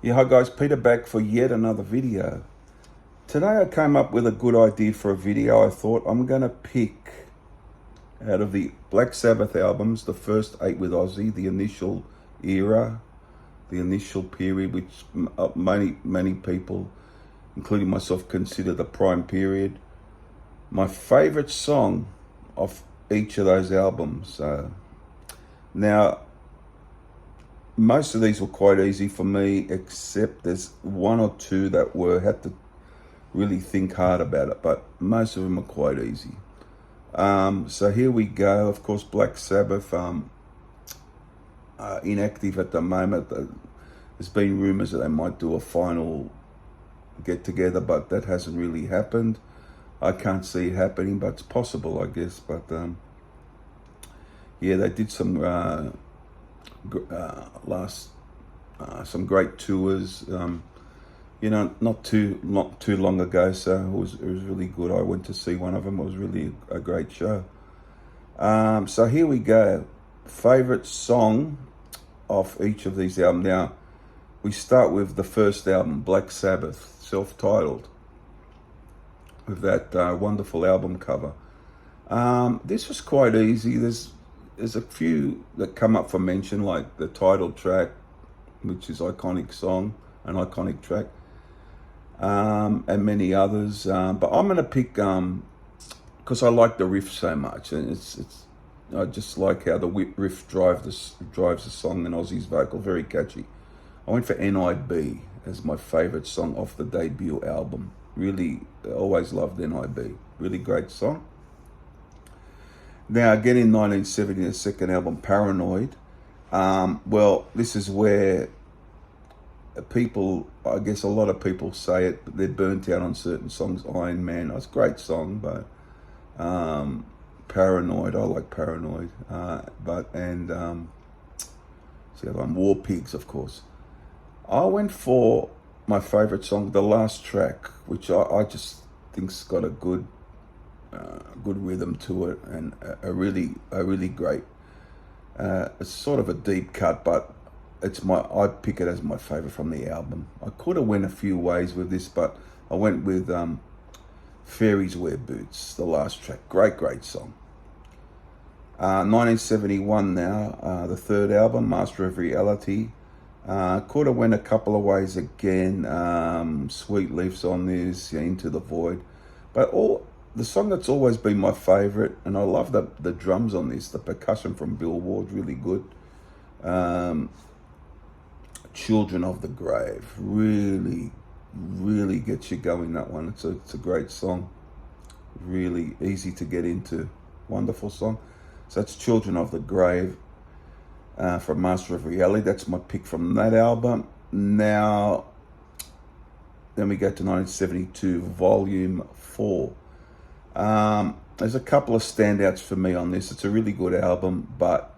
Yeah, hi guys, Peter back for yet another video. Today I came up with a good idea for a video. I thought I'm going to pick out of the Black Sabbath albums, the first 8 with Ozzy, the initial era, the initial period, which many people, including myself, consider the prime period. My favorite song of each of those albums. Now, most of these were quite easy for me, except there's one or two that had to really think hard about it, but most of them are quite easy. So here we go. Of course, Black Sabbath, inactive at the moment. There's been rumors that they might do a final get together, but that hasn't really happened. I can't see it happening, but it's possible, I guess. But yeah, they did some some great tours. Not too long ago, so it was really good. I went to see one of them. It was really a great show. So here we go. Favorite song of each of these albums. Now we start with the first album, Black Sabbath, self-titled, with that wonderful album cover. This was quite easy. There's a few that come up for mention, like the title track, which is an iconic track, and many others. But I'm gonna pick because I like the riff so much, and I just like how the riff drives the song, and Ozzy's vocal, very catchy. I went for NIB as my favorite song off the debut album. Really, always loved NIB. Really great song. Now, again in 1970, the second album, Paranoid. Well, this is where I guess a lot of people say it, but they're burnt out on certain songs. Iron Man, it's a great song, but Paranoid, I like Paranoid. See, War Pigs, of course. I went for my favorite song, the last track, which I just think's got a good rhythm to it, and a really great. It's sort of a deep cut, but I pick it as my favorite from the album. I could have went a few ways with this, but I went with Fairies Wear Boots, the last track. Great song. 1971 now, the third album, Master of Reality. Could have went a couple of ways again. Sweet Leaf's on this, Into the Void. But the song that's always been my favorite, and I love the drums on this, the percussion from Bill Ward, really good. Children of the Grave, really gets you going, that one. It's a great song, really easy to get into, wonderful song. So that's Children of the Grave from Master of Reality. That's my pick from that album. Now, then we go to 1972, Volume 4. There's a couple of standouts for me on this. It's a really good album, but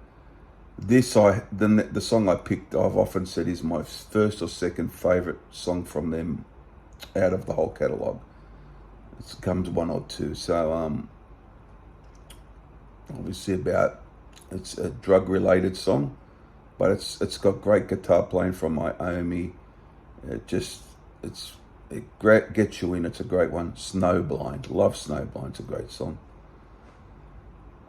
the song I picked, I've often said, is my first or second favorite song from them out of the whole catalogue. It comes one or two. So obviously it's a drug-related song, but it's got great guitar playing from Iommi. It gets you in. It's a great one. Snowblind, love Snowblind. It's a great song.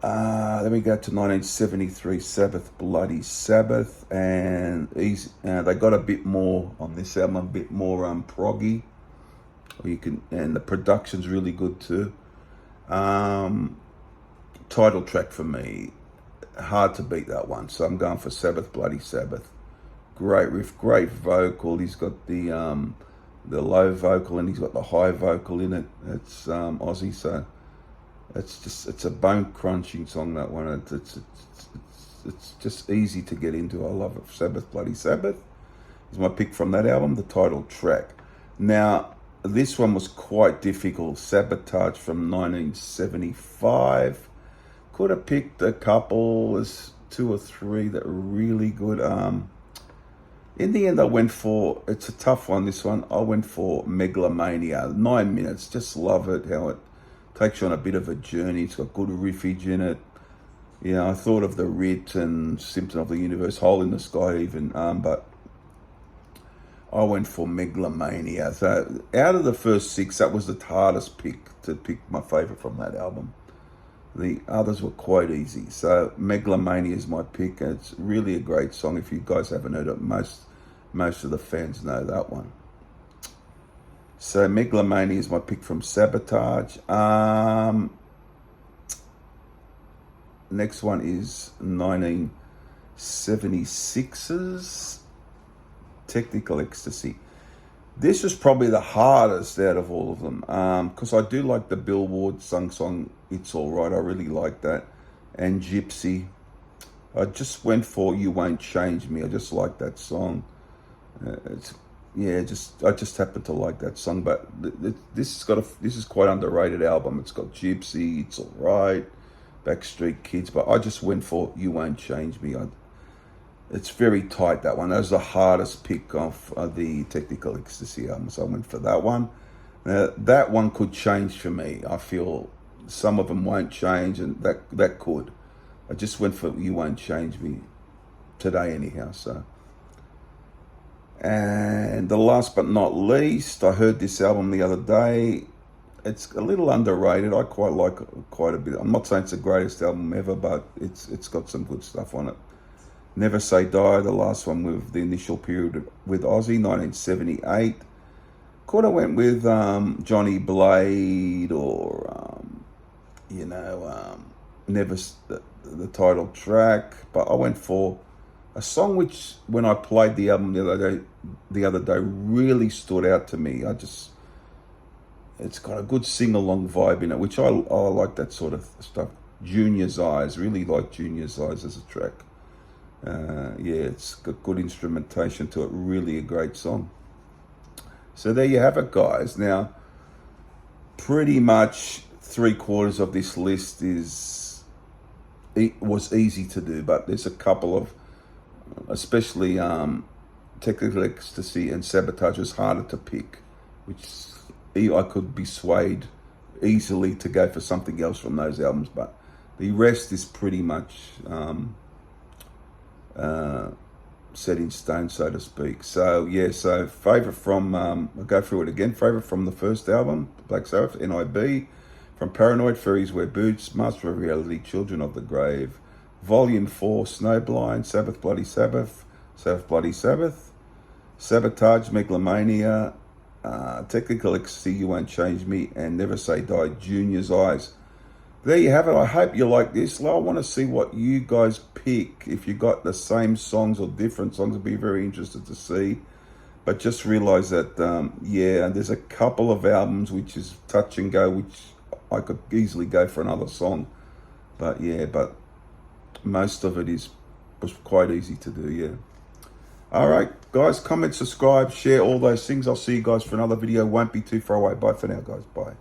Then we go to 1973, Sabbath, Bloody Sabbath, and they got a bit more on this album, a bit more proggy. And the production's really good too. Title track for me, hard to beat that one. So I'm going for Sabbath, Bloody Sabbath. Great riff, great vocal. He's got the low vocal and he's got the high vocal in it. It's Ozzy, so it's a bone crunching song, that one. It's just easy to get into. I love it. Sabbath, Bloody Sabbath is my pick from that album, the title track. Now, this one was quite difficult. Sabotage from 1975. Could have picked a couple. There's 2 or 3 that are really good. In the end, it's a tough one, this one. I went for Megalomania. 9 minutes, just love it, how it takes you on a bit of a journey. It's got good riffage in it. I thought of the Rit and Symptom of the Universe, Hole in the Sky even, but I went for Megalomania. So out of the first 6, that was the hardest pick to pick my favourite from that album. The others were quite easy. So Megalomania is my pick. And it's really a great song. If you guys haven't heard it, most of the fans know that one. So Megalomania is my pick from Sabotage. Next one is 1976's Technical Ecstasy. This is probably the hardest out of all of them, because I do like the Billboard song It's Alright. I really like that. And Gypsy. I just went for You Won't Change Me. I just like that song. I just happen to like that song. But this is quite underrated album. It's got Gypsy, It's Alright, Backstreet Kids. But I just went for You Won't Change Me. It's very tight, that one. That was the hardest pick off the Technical Ecstasy album, so I went for that one. That one could change for me. I feel some of them won't change, and that could. I just went for You Won't Change Me today anyhow, so. And the last but not least, I heard this album the other day. It's a little underrated. I quite like it quite a bit. I'm not saying it's the greatest album ever, but it's got some good stuff on it. Never Say Die, the last one with the initial period with Ozzy, 1978. Could have went with Johnny Blade or, Never, the title track. But I went for a song which, when I played the album the other day, really stood out to me. It's got a good sing-along vibe in it, which I like that sort of stuff. Junior's Eyes, really like Junior's Eyes as a track. It's got good instrumentation to it. Really a great song. So there you have it, guys. Now, pretty much 3/4 of this list was easy to do, but there's a couple of, especially Technical Ecstasy and Sabotage, was harder to pick, which I could be swayed easily to go for something else from those albums, but the rest is pretty much set in stone, so to speak. So favorite from, I'll go through it again. Favorite from the first album, Black Sabbath, NIB. From Paranoid, Fairies Wear Boots. Master of Reality, Children of the Grave. Volume 4, Snowblind. Sabbath Bloody Sabbath. Sabbath Bloody Sabbath. Sabotage, Megalomania. Technical Ecstasy, You Won't Change Me. And Never Say Die, Junior's Eyes. There you have it. I hope you like this. I want to see what you guys pick. If you got the same songs or different songs, I'd be very interested to see. But just realize that, there's a couple of albums which is touch and go, which I could easily go for another song. But most of it was quite easy to do, All right, guys, comment, subscribe, share, all those things. I'll see you guys for another video. Won't be too far away. Bye for now, guys. Bye.